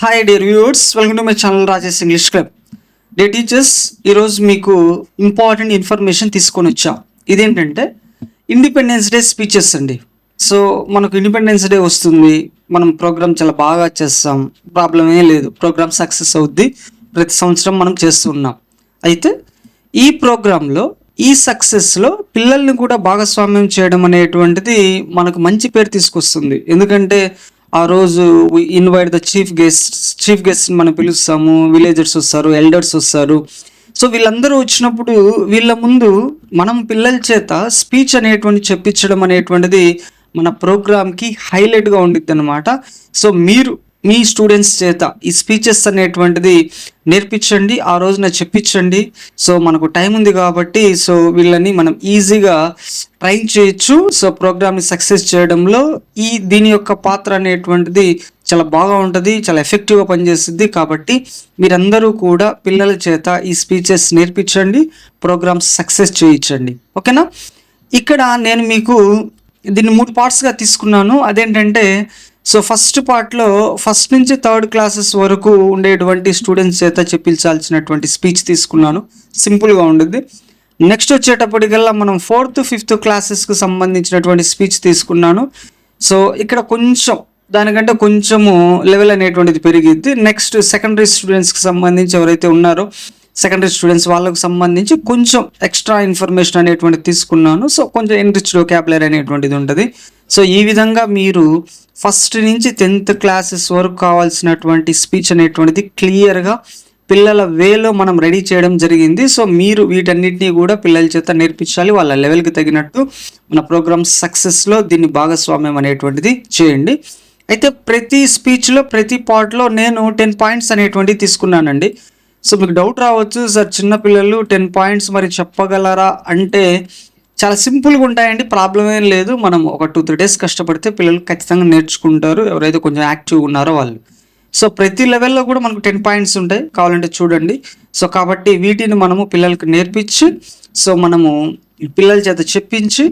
Hi dear viewers, welcome to my channel Rajesh English club. Day teachers, ఈరోజు మీకు important information తీసుకొని వచ్చాం. ఇదేంటంటే ఇండిపెండెన్స్ డే స్పీచెస్ అండి. సో మనకు ఇండిపెండెన్స్ డే వస్తుంది, మనం ప్రోగ్రామ్ చాలా బాగా చేస్తాం, ప్రాబ్లం ఏం లేదు, ప్రోగ్రామ్ సక్సెస్ అవుద్ది. ప్రతి సంవత్సరం మనం చేస్తున్నాం. అయితే ఈ ప్రోగ్రాంలో ఈ సక్సెస్లో పిల్లల్ని కూడా భాగస్వామ్యం చేయడం అనేటువంటిది మనకు మంచి పేరు తీసుకొస్తుంది. ఎందుకంటే ఆ రోజు ఇన్వైట్ ద చీఫ్ గెస్ట్ మనం పిలుస్తాము, విలేజర్స్ వస్తారు, ఎల్డర్స్ వస్తారు. సో వీళ్ళందరూ వచ్చినప్పుడు వీళ్ళ ముందు మనం పిల్లల చేత స్పీచ్ అనేటువంటి చెప్పించడం అనేటువంటిది మన ప్రోగ్రామ్కి హైలైట్గా ఉండిద్ది అనమాట. సో మీరు మీ స్టూడెంట్స్ చేత ఈ స్పీచెస్ అనేటువంటిది నేర్పించండి, ఆ రోజున చెప్పించండి. సో మనకు టైం ఉంది కాబట్టి సో వీళ్ళని మనం ఈజీగా ట్రైన్ చేయొచ్చు. సో ప్రోగ్రామ్ని సక్సెస్ చేయడంలో దీని యొక్క పాత్ర అనేటువంటిది చాలా బాగా ఉంటుంది, చాలా ఎఫెక్టివ్గా పనిచేస్తుంది. కాబట్టి మీరందరూ కూడా పిల్లల చేత ఈ స్పీచెస్ నేర్పించండి, ప్రోగ్రామ్ సక్సెస్ చేయించండి. ఓకేనా? ఇక్కడ నేను మీకు దీన్ని 3 పార్ట్స్గా తీసుకున్నాను. అదేంటంటే సో ఫస్ట్ పార్ట్లో ఫస్ట్ నుంచి థర్డ్ క్లాసెస్ వరకు ఉండేటువంటి స్టూడెంట్స్ చేత చెప్పించాల్సినటువంటి స్పీచ్ తీసుకున్నాను, సింపుల్గా ఉంటుంది. నెక్స్ట్ వచ్చేటప్పటికల్లా మనం 4th 5th క్లాసెస్కి సంబంధించినటువంటి స్పీచ్ తీసుకున్నాను. సో ఇక్కడ కొంచెం దానికంటే కొంచెము లెవెల్ అనేటువంటిది పెరిగిద్ది. నెక్స్ట్ సెకండరీ స్టూడెంట్స్కి సంబంధించి ఎవరైతే ఉన్నారో సెకండరీ స్టూడెంట్స్ వాళ్ళకు సంబంధించి కొంచెం ఎక్స్ట్రా ఇన్ఫర్మేషన్ అనేటువంటిది తీసుకున్నాను. సో కొంచెం ఎన్రిచ్డ్ వొకాబులరీ అనేటువంటిది ఉంటుంది. సో ఈ విధంగా మీరు ఫస్ట్ నుంచి 10th క్లాసెస్ వరకు కావాల్సినటువంటి స్పీచ్ అనేటువంటిది క్లియర్గా పిల్లల వేలో మనం రెడీ చేయడం జరిగింది. సో మీరు వీటన్నిటినీ కూడా పిల్లల చేత నేర్పించాలి, వాళ్ళ లెవెల్కి తగినట్టు మన ప్రోగ్రామ్ సక్సెస్లో దీన్ని భాగస్వామ్యం అనేటువంటిది చేయండి. అయితే ప్రతి స్పీచ్లో ప్రతి పార్ట్లో నేను 10 పాయింట్స్ అనేటువంటివి తీసుకున్నానండి. సో మీకు డౌట్ రావచ్చు, సార్ చిన్నపిల్లలు 10 పాయింట్స్ మరి చెప్పగలరా అంటే చాలా సింపుల్గా ఉంటాయండి, ప్రాబ్లం ఏం లేదు. మనం ఒక 2-3 డేస్ కష్టపడితే పిల్లలు ఖచ్చితంగా నేర్చుకుంటారు, ఎవరైతే కొంచెం యాక్టివ్గా ఉన్నారో వాళ్ళు. సో ప్రతి లెవెల్లో కూడా మనకు 10 పాయింట్స్ ఉంటాయి, కావాలంటే చూడండి. సో కాబట్టి వీటిని మనము పిల్లలకు నేర్పించి సో మనము పిల్లల చేత చెప్పించి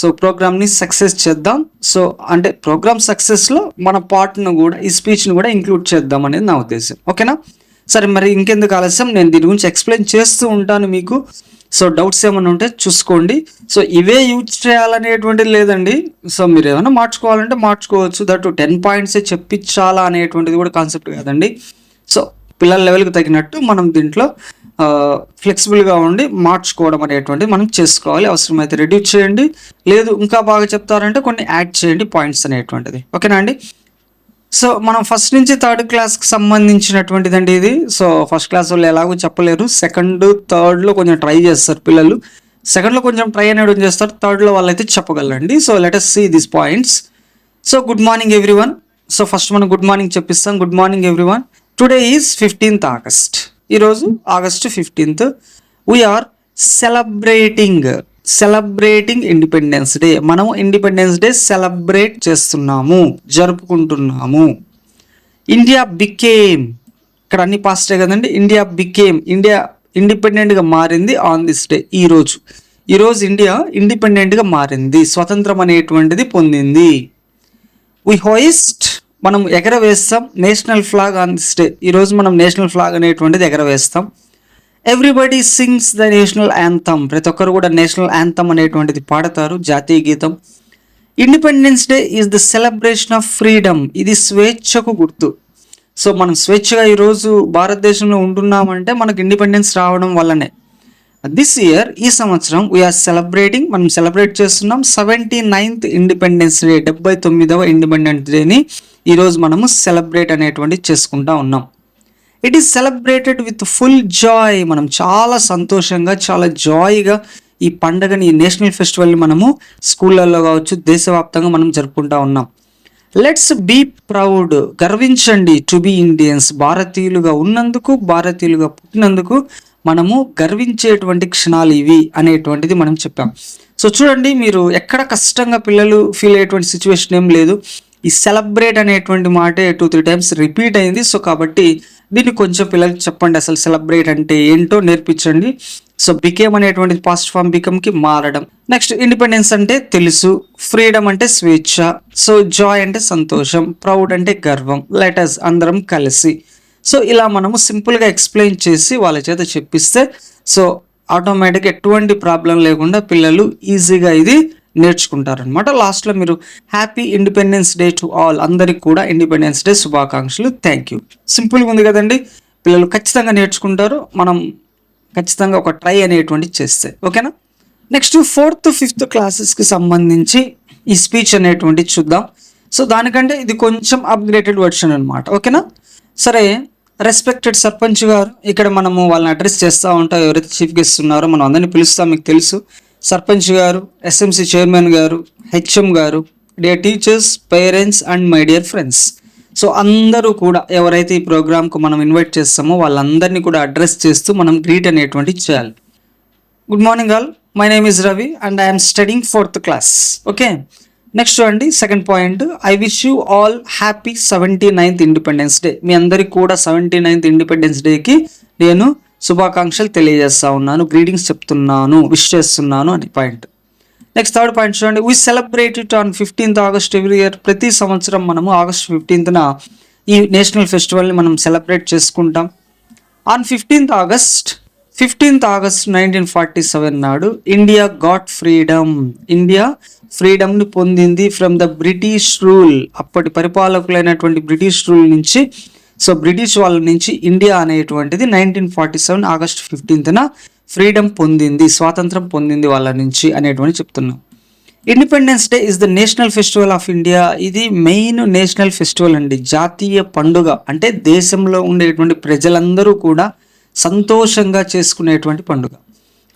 సో ప్రోగ్రామ్ని సక్సెస్ చేద్దాం. సో అంటే ప్రోగ్రామ్ సక్సెస్లో మన పార్ట్ను కూడా ఈ స్పీచ్ని కూడా ఇంక్లూడ్ చేద్దాం అనేది నా ఉద్దేశం. ఓకేనా? సరే, మరి ఇంకెందుకు ఆలస్యం, నేను దీని గురించి ఎక్స్ప్లెయిన్ చేస్తూ ఉంటాను మీకు. సో డౌట్స్ ఏమైనా ఉంటే చూసుకోండి. సో ఇవే యూజ్ చేయాలనేటువంటిది లేదండి. సో మీరు ఏమైనా మార్చుకోవాలంటే మార్చుకోవచ్చు. దట్ 10 పాయింట్సే చెప్పించాలా అనేటువంటిది కూడా కాన్సెప్ట్ కాదండి. సో పిల్లల లెవెల్కి తగినట్టు మనం దీంట్లో ఫ్లెక్సిబుల్గా ఉండి మార్చుకోవడం అనేటువంటిది మనం చేసుకోవాలి. అవసరమైతే రెడ్యూస్ చేయండి, లేదు ఇంకా బాగా చెప్తారంటే కొన్ని యాడ్ చేయండి పాయింట్స్ అనేటువంటిది. ఓకేనా అండి? సో మనం ఫస్ట్ నుంచి థర్డ్ క్లాస్కి సంబంధించినటువంటిది అండి ఇది. సో ఫస్ట్ క్లాస్ వాళ్ళు ఎలాగో చెప్పలేరు, సెకండ్ థర్డ్లో కొంచెం ట్రై చేస్తారు పిల్లలు. సెకండ్లో కొంచెం ట్రై అనేది చేస్తారు, థర్డ్లో వాళ్ళైతే చెప్పగలరండి. So let us see these points. So good morning everyone. So first మనం గుడ్ మార్నింగ్ చెప్పిస్తాం. Good morning everyone. Today is 15th August. ఈరోజు August 15th. We are celebrating Independence Day. మనం ఇండిపెండెన్స్ డే సెలబ్రేట్ చేస్తున్నాము, జరుపుకుంటున్నాము. ఇండియా బికేమ్, ఇక్కడ అన్ని paste కదండి. India ఇండిపెండెంట్గా మారింది ఆన్ దిస్ డే. ఈరోజు ఇండియా ఇండిపెండెంట్గా మారింది, స్వతంత్రం అనేటువంటిది పొందింది. వి హోయిస్ట్, మనం ఎగరవేస్తాం national flag on this day. ఈరోజు మనం నేషనల్ ఫ్లాగ్ అనేటువంటిది ఎగరవేస్తాం. Everybody sings the national anthem, ప్రతి ఒక్కరు కూడా నేషనల్ యాంథమ్ అనేటువంటిది పాడతారు, జాతీయ గీతం. Independence Day is the celebration of freedom, ఇది స్వేచ్ఛకు గుర్తు. సో మనం స్వేచ్ఛగా ఈరోజు భారతదేశంలో ఉంటున్నామంటే మనకు ఇండిపెండెన్స్ రావడం వల్లనే. దిస్ ఇయర్, ఈ సంవత్సరం మనం సెలబ్రేట్ చేస్తున్నాం 79th ఇండిపెండెన్స్ డే, 79వ ఇండిపెండెన్స్ డేని ఈరోజు మనము సెలబ్రేట్ అనేటువంటిది చేసుకుంటా ఉన్నాం. It is celebrated with full Joy, మనం చాలా సంతోషంగా చాలా జాయ్గా ఈ పండుగని, ఈ నేషనల్ ఫెస్టివల్ని మనము స్కూళ్ళల్లో కావచ్చు దేశవ్యాప్తంగా మనం జరుపుకుంటా ఉన్నాం. లెట్స్ బీ ప్రౌడ్, గర్వించండి. టు బీ ఇండియన్స్, భారతీయులుగా ఉన్నందుకు, భారతీయులుగా పుట్టినందుకు మనము గర్వించేటువంటి క్షణాలు ఇవి అనేటువంటిది మనం చెప్పాం. సో చూడండి, మీరు ఎక్కడ కష్టంగా పిల్లలు ఫీల్ అయ్యేటువంటి సిచ్యువేషన్ ఏం లేదు. ఈ సెలబ్రేట్ అనేటువంటి మాటే 2-3 టైమ్స్ రిపీట్ అయింది. సో కాబట్టి దీన్ని కొంచెం పిల్లలకి చెప్పండి, అసలు సెలబ్రేట్ అంటే ఏంటో నేర్పించండి. సో బికేమ్ అనేటువంటి పాస్ట్ ఫామ్ బికమ్కి మారడం. నెక్స్ట్ ఇండిపెండెన్స్ అంటే తెలుసు, ఫ్రీడమ్ అంటే స్వేచ్ఛ, సో జాయ్ అంటే సంతోషం, ప్రౌడ్ అంటే గర్వం, లెటర్స్ అందరం కలిసి. సో ఇలా మనము సింపుల్గా ఎక్స్ప్లెయిన్ చేసి వాళ్ళ చేత చెప్పిస్తే సో ఆటోమేటిక్గా ఎటువంటి ప్రాబ్లం లేకుండా పిల్లలు ఈజీగా ఇది నేర్చుకుంటారనమాట. లాస్ట్లో మీరు happy Independence day to all, అందరికి కూడా ఇండిపెండెన్స్ డే శుభాకాంక్షలు, థ్యాంక్ యూ. సింపుల్గా ఉంది కదండి, పిల్లలు ఖచ్చితంగా నేర్చుకుంటారు, మనం ఖచ్చితంగా ఒక ట్రై అనేటువంటి చేస్తే. ఓకేనా. నెక్స్ట్ 4th 5th క్లాసెస్కి సంబంధించి ఈ స్పీచ్ అనేటువంటి చూద్దాం. సో దానికంటే ఇది కొంచెం అప్గ్రేడెడ్ వర్షన్ అనమాట. ఓకేనా. సరే, రెస్పెక్టెడ్ సర్పంచ్ గారు, ఇక్కడ మనము వాళ్ళని అడ్రస్ చేస్తూ ఉంటాం, ఎవరైతే చీఫ్ గెస్ట్ ఉన్నారో మనం అందరినీ పిలుస్తాం, మీకు తెలుసు. సర్పంచ్ గారు, ఎస్ఎంసి చైర్మన్ గారు, హెచ్ఎం గారు, dear teachers, parents and my dear friends. So అందరూ కూడా ఎవరైతే ఈ ప్రోగ్రామ్కు మనం ఇన్వైట్ చేస్తామో వాళ్ళందరినీ కూడా అడ్రస్ చేస్తూ మనం గ్రీట్ అనేటువంటి చేయాలి. Good morning all, my name is Ravi and I'm studying 4th class. Okay. Next అండి, second point, I wish you all happy 79th Independence Day. మీ అందరికి కూడా 79th ఇండిపెండెన్స్ డేకి నేను శుభాకాంక్షలు తెలియజేస్తా ఉన్నాను, గ్రీటింగ్స్ చెప్తున్నాను, విష్ చేస్తున్నాను అని పాయింట్. నెక్స్ట్ థర్డ్ పాయింట్ చూడండి, we celebrate it on 15th August every year. ప్రతి సంవత్సరం మనము August 15th ఈ నేషనల్ ఫెస్టివల్ని మనం సెలబ్రేట్ చేసుకుంటాం. ఆన్ 15th August 1947 నాడు ఇండియా గాట్ ఫ్రీడమ్. ఇండియా ఫ్రీడమ్ని పొందింది ఫ్రమ్ ద బ్రిటిష్ రూల్. అప్పటి పరిపాలకులైనటువంటి బ్రిటిష్ రూల్ నుంచి, సో బ్రిటిష్ వాళ్ళ నుంచి ఇండియా అనేటువంటిది 1947 August 15th ఫ్రీడమ్ పొందింది, స్వాతంత్రం పొందింది వాళ్ళ నుంచి అనేటువంటి చెప్తున్నాం. Independence day is the national festival of India. ఇది మెయిన్ నేషనల్ ఫెస్టివల్ అండి, జాతీయ పండుగ. అంటే దేశంలో ఉండేటువంటి ప్రజలందరూ కూడా సంతోషంగా చేసుకునేటువంటి పండుగ.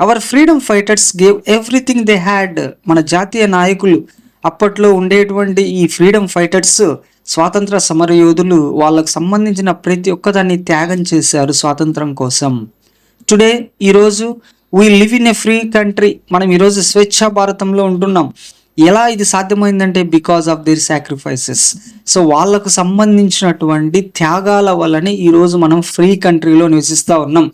Hour freedom fighters gave everything they had. మన జాతీయ నాయకులు అప్పట్లో ఉండేటువంటి ఈ ఫ్రీడమ్ ఫైటర్స్, స్వాతంత్ర సమరయోధులు, వాళ్ళకు సంబంధించిన ప్రతి ఒక్కదాన్ని త్యాగం చేశారు స్వాతంత్రం కోసం. టుడే, ఈరోజు, we live in a free country. మనం ఈరోజు స్వేచ్ఛ భారతంలో ఉంటున్నాం. ఎలా ఇది సాధ్యమైందంటే because of their sacrifices. So వాళ్ళకు సంబంధించినటువంటి త్యాగాల వల్లనే ఈరోజు మనం ఫ్రీ కంట్రీలో నివసిస్తూ ఉన్నాం.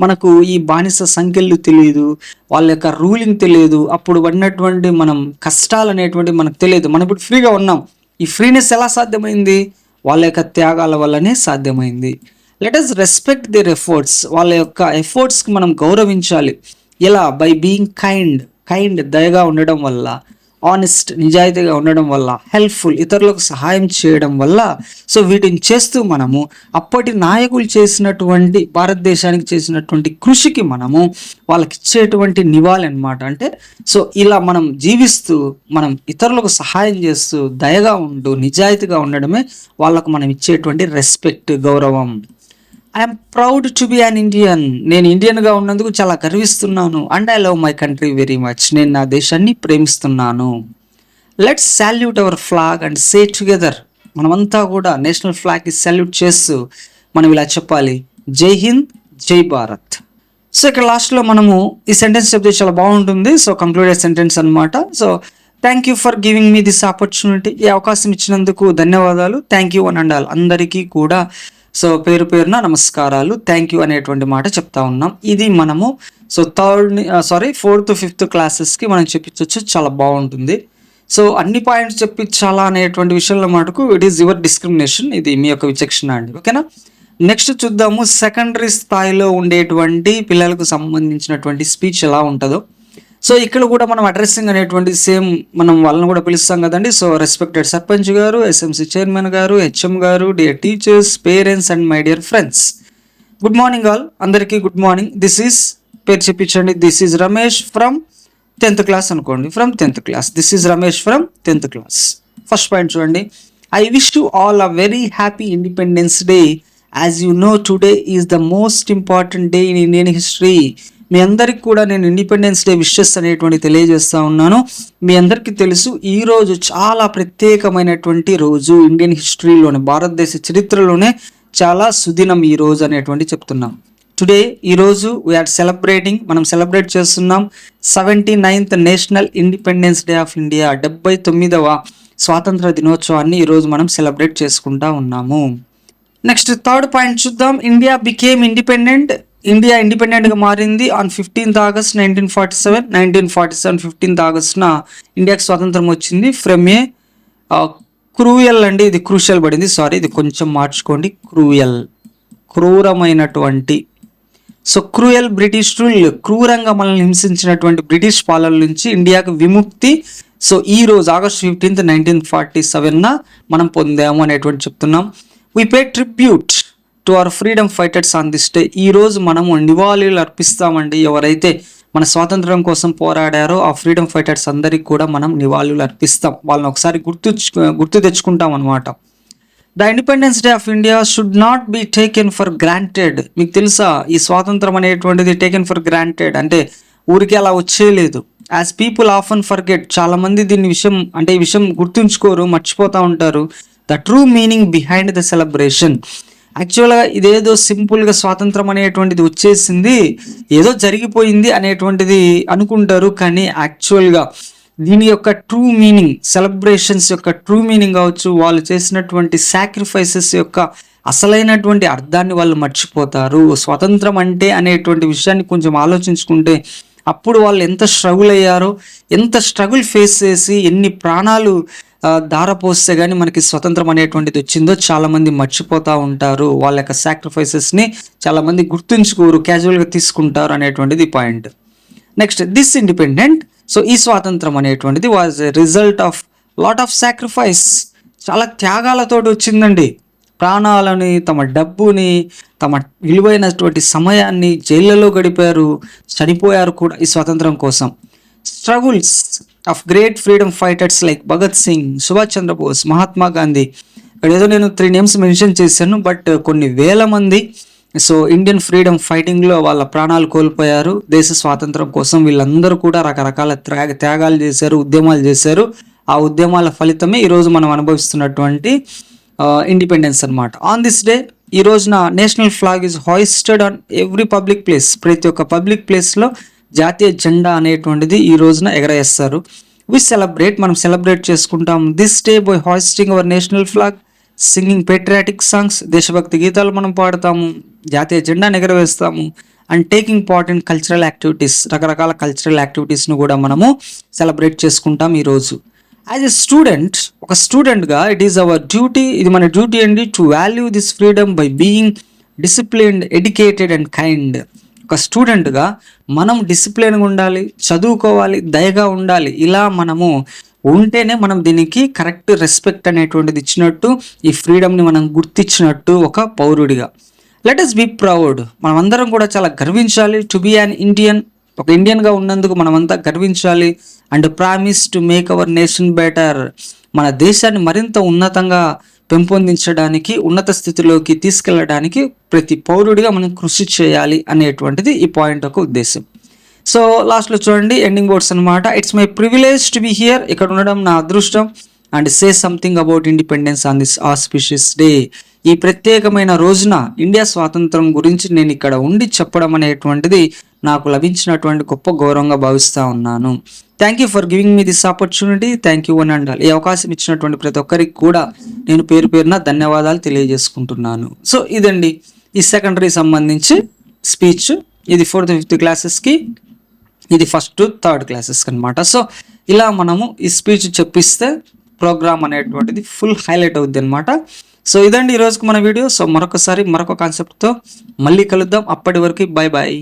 మనకు ఈ బానిస సంఖ్యలు తెలియదు, వాళ్ళ యొక్క రూలింగ్ తెలియదు, అప్పుడు పడినటువంటి మనం కష్టాలు అనేటువంటి మనకు తెలియదు. మనం ఇప్పుడు ఫ్రీగా ఉన్నాం. ఈ ఫ్రీనెస్ ఎలా సాధ్యమైంది? వాళ్ళ యొక్క త్యాగాల వల్లనే సాధ్యమైంది. Let us respect their efforts. వాళ్ళ యొక్క ఎఫర్ట్స్కి మనం గౌరవించాలి. ఎలా? బై బీయింగ్ కైండ్, దయగా ఉండడం వల్ల, ఆనెస్ట్, నిజాయితీగా ఉండడం వల్ల, హెల్ప్ఫుల్, ఇతరులకు సహాయం చేయడం వల్ల. సో వీటిని చేస్తూ మనము అప్పటి నాయకులు చేసినటువంటి, భారతదేశానికి చేసినటువంటి కృషికి మనము వాళ్ళకి ఇచ్చేటువంటి నివాళి అనమాట. అంటే సో ఇలా మనం జీవిస్తూ, మనం ఇతరులకు సహాయం చేస్తూ, దయగా ఉంటూ, నిజాయితీగా ఉండడమే వాళ్ళకు మనం ఇచ్చేటువంటి రెస్పెక్ట్, గౌరవం. I'm proud to be an Indian. నేను ఇండియన్గా ఉన్నందుకు చాలా గర్విస్తున్నాను. And I love my country very much. నేను నా దేశాన్ని ప్రేమిస్తున్నాను. Let's salute our flag and say together. మనమంతా కూడా నేషనల్ ఫ్లాగ్కి సాల్యూట్ చేస్తూ మనం ఇలా చెప్పాలి, జై హింద్, జై భారత్. సో ఇక్కడ లాస్ట్లో మనము ఈ సెంటెన్స్ చెప్తే చాలా బాగుంటుంది. సో కంక్లూడెడ్ సెంటెన్స్ అనమాట. So thank you for giving me this opportunity. ఈ అవకాశం ఇచ్చినందుకు ధన్యవాదాలు. థ్యాంక్ యూ అని అండాలి అందరికీ కూడా. సో పేరు పేరున నమస్కారాలు, థ్యాంక్ యూ అనేటువంటి మాట చెప్తా ఉన్నాం. ఇది మనము సో 4th 5th క్లాసెస్కి మనం చెప్పించవచ్చు, చాలా బాగుంటుంది. సో అన్ని పాయింట్స్ చెప్పించాలా అనేటువంటి విషయంలో మటుకు ఇట్ ఈస్ యువర్ డిస్క్రిమినేషన్, ఇది మీ యొక్క విచక్షణ అండి. ఓకేనా. నెక్స్ట్ చూద్దాము, సెకండరీ స్థాయిలో ఉండేటువంటి పిల్లలకు సంబంధించినటువంటి స్పీచ్ ఎలా ఉంటుందో. సో ఇక్కడ కూడా మనం అడ్రస్సింగ్ అనేటువంటి సేమ్ మనం వాళ్ళని కూడా పిలుస్తాం కదండి. సో రెస్పెక్టెడ్ సర్పంచ్ గారు, ఎస్ఎంసి చైర్మన్ గారు, హెచ్ఎం గారు, dear teachers, parents and my dear friends. Good morning all, అందరికీ గుడ్ మార్నింగ్. దిస్ ఈజ్, పేరు చెప్పించండి, this is Ramesh from 10th class అనుకోండి, from 10th class. This is Ramesh from 10th class. First point చూడండి, I wish you all a very happy Independence Day. As you know, today is the most important day in Indian history. మీ అందరికి కూడా నేను independence day wishes అనేటువంటి తెలియజేస్తూ ఉన్నాను. మీ అందరికీ తెలుసు, ఈరోజు చాలా ప్రత్యేకమైనటువంటి రోజు ఇండియన్ హిస్టరీలోనే, భారతదేశ చరిత్రలోనే చాలా సుదినం ఈ రోజు అనేటువంటి చెప్తున్నాం. టుడే, ఈరోజు వీఆర్ సెలబ్రేటింగ్, మనం సెలబ్రేట్ చేస్తున్నాం 79th national Independence Day of India. 79వ స్వాతంత్ర దినోత్సవాన్ని ఈరోజు మనం సెలబ్రేట్ చేసుకుంటా ఉన్నాము. నెక్స్ట్ థర్డ్ పాయింట్ చూద్దాం, ఇండియా బికేమ్ ఇండిపెండెంట్ ఇండియా ఇండిపెండెంట్గా మారింది on 15th August 1947. 15th August ఇండియాకి స్వాతంత్రం వచ్చింది ఫ్రమ్ ఏ క్రూయల్ అండి, ఇది క్రూషియల్ పడింది, సారీ ఇది కొంచెం మార్చుకోండి, క్రూరమైనటువంటి. సో క్రూయల్ బ్రిటిష్ రూల్, క్రూరంగా మనల్ని హింసించినటువంటి బ్రిటిష్ పాలన నుంచి ఇండియాకు విముక్తి సో ఈ రోజు August 15th 1947 మనం పొందాము అనేటువంటి చెప్తున్నాం. We pay tribute to our freedom fighters on this day. ఈ రోజు మనము నివాళులు అర్పిస్తామండి, ఎవరైతే మన స్వాతంత్రం కోసం పోరాడారో ఆ ఫ్రీడమ్ ఫైటర్స్ అందరికి కూడా మనం నివాళులు అర్పిస్తాం, వాళ్ళని ఒకసారి గుర్తు తెచ్చుకుంటాం అనమాట. The independence Day of India should not be taken for granted. మీకు తెలుసా ఈ స్వాతంత్రం అనేటువంటిది టేకెన్ ఫర్ గ్రాంటెడ్ అంటే ఊరికి అలా వచ్చేయలేదు. యాజ్ పీపుల్ ఆఫన్ ఫర్గెట్, చాలా మంది దీని విషయం అంటే ఈ విషయం గుర్తుంచుకోరు, మర్చిపోతూ ఉంటారు. The true meaning behind the celebration. యాక్చువల్గా ఇదేదో సింపుల్గా స్వాతంత్రం అనేటువంటిది వచ్చేసింది, ఏదో జరిగిపోయింది అనేటువంటిది అనుకుంటారు, కానీ యాక్చువల్గా దీని యొక్క ట్రూ మీనింగ్, సెలబ్రేషన్స్ యొక్క ట్రూ మీనింగ్ కావచ్చు, వాళ్ళు చేసినటువంటి సాక్రిఫైసెస్ యొక్క అసలైనటువంటి అర్థాన్ని వాళ్ళు మర్చిపోతారు. స్వతంత్రం అంటే అనేటువంటి విషయాన్ని కొంచెం ఆలోచించుకుంటే అప్పుడు వాళ్ళు ఎంత స్ట్రగుల్ అయ్యారో, ఎంత స్ట్రగుల్ ఫేస్ చేసి ఎన్ని ప్రాణాలు ధారపోస్తే కానీ మనకి స్వతంత్రం అనేటువంటిది వచ్చిందో చాలామంది మర్చిపోతూ ఉంటారు. వాళ్ళ యొక్క సాక్రిఫైసెస్ని చాలామంది గుర్తుంచుకోరు, క్యాజువల్గా తీసుకుంటారు అనేటువంటిది point. Next this independent, so ఈ స్వాతంత్రం అనేటువంటిది was a result of lot of sacrifice, చాలా త్యాగాలతో వచ్చిందండి. ప్రాణాలని, తమ డబ్బుని, తమ విలువైనటువంటి సమయాన్ని జైళ్ళలో గడిపారు, చనిపోయారు కూడా ఈ స్వాతంత్రం కోసం. Struggles of great freedom fighters like Bhagat Singh, Subhash Chandra Bose, Mahatma Gandhi. ఇక్కడ ఏదో నేను 3 నేమ్స్ మెన్షన్ చేశాను, బట్ కొన్ని వేల మంది సో ఇండియన్ ఫ్రీడమ్ ఫైటింగ్లో వాళ్ళ ప్రాణాలు కోల్పోయారు దేశ స్వాతంత్రం కోసం. వీళ్ళందరూ కూడా రకరకాల త్యాగాలు చేశారు, ఉద్యమాలు చేశారు. ఆ ఉద్యమాల ఫలితమే ఈరోజు మనం అనుభవిస్తున్నటువంటి ఇండిపెండెన్స్ అనమాట. ఆన్ దిస్ డే ఈ రోజున national flag is hoisted on every public place. ప్రతి ఒక్క పబ్లిక్ ప్లేస్లో జాతీయ జెండా అనేటువంటిది ఈ రోజున ఎగరేస్తారు. వి సెలబ్రేట్, మనం సెలబ్రేట్ చేసుకుంటాం this day by hoisting our national flag, singing patriotic songs, దేశభక్తి గీతాలు మనం పాడతాము, జాతీయ జెండాను ఎగరవేస్తాము, and taking part in cultural activities, రకరకాల కల్చరల్ యాక్టివిటీస్ను కూడా మనము సెలబ్రేట్ చేసుకుంటాం ఈరోజు. యాజ్ ఎ స్టూడెంట్, ఒక స్టూడెంట్గా ఇట్ ఈస్ అవర్ డ్యూటీ, ఇది మన డ్యూటీ అండి, to value this freedom by being disciplined, educated and kind. ఒక స్టూడెంట్గా మనం డిసిప్లిన్గా ఉండాలి, చదువుకోవాలి, దయగా ఉండాలి. ఇలా మనము ఉంటేనే మనం దీనికి కరెక్ట్ రెస్పెక్ట్ అనేటువంటిది ఇచ్చినట్టు, ఈ ఫ్రీడమ్ని మనం గుర్తించినట్టు ఒక పౌరుడిగా. లెట్ us బీ ప్రౌడ్, మనమందరం కూడా చాలా గర్వించాలి. టు బీ అన్ ఇండియన్, ఒక ఇండియన్గా ఉన్నందుకు మనమంతా గర్వించాలి. And promise to make our nation better, మన దేశాన్ని మరింత ఉన్నతంగా పెంపొందించడానికి, ఉన్నత స్థితిలోకి తీసుకెళ్ళడానికి ప్రతి పౌరుడిగా మనం కృషి చేయాలి అనేటువంటిది ఈ పాయింట్ యొక్క ఉద్దేశం. సో లాస్ట్లో చూడండి ఎండింగ్ వర్డ్స్ అనమాట. It's my privilege to be here, ఇక్కడ ఉండడం నా అదృష్టం. And say something about independence on this auspicious day, ఈ ప్రత్యేకమైన రోజున ఇండియా స్వాతంత్రం గురించి నేను ఇక్కడ ఉండి చెప్పడం అనేటువంటిది నాకు లభించినటువంటి గొప్ప గౌరవంగా భావిస్తూ ఉన్నాను. Thank you for giving me this opportunity. Thank you అని అండాలి. ఈ అవకాశం ఇచ్చినటువంటి ప్రతి ఒక్కరికి కూడా నేను పేరు పేరున ధన్యవాదాలు తెలియజేసుకుంటున్నాను. సో ఇదండి ఈ సెకండరీ సంబంధించి స్పీచ్. ఇది 4th 5th క్లాసెస్కి, ఇది 1st to 3rd క్లాసెస్కి అనమాట. సో ఇలా మనము ఈ స్పీచ్ చెప్పిస్తే ప్రోగ్రామ్ అనేటువంటిది ఫుల్ హైలైట్ అవుద్ది అనమాట. సో ఇదండి ఈరోజుకి మన వీడియో. సో మరొక కాన్సెప్ట్తో మళ్ళీ కలుద్దాం. అప్పటి వరకు బై బాయ్.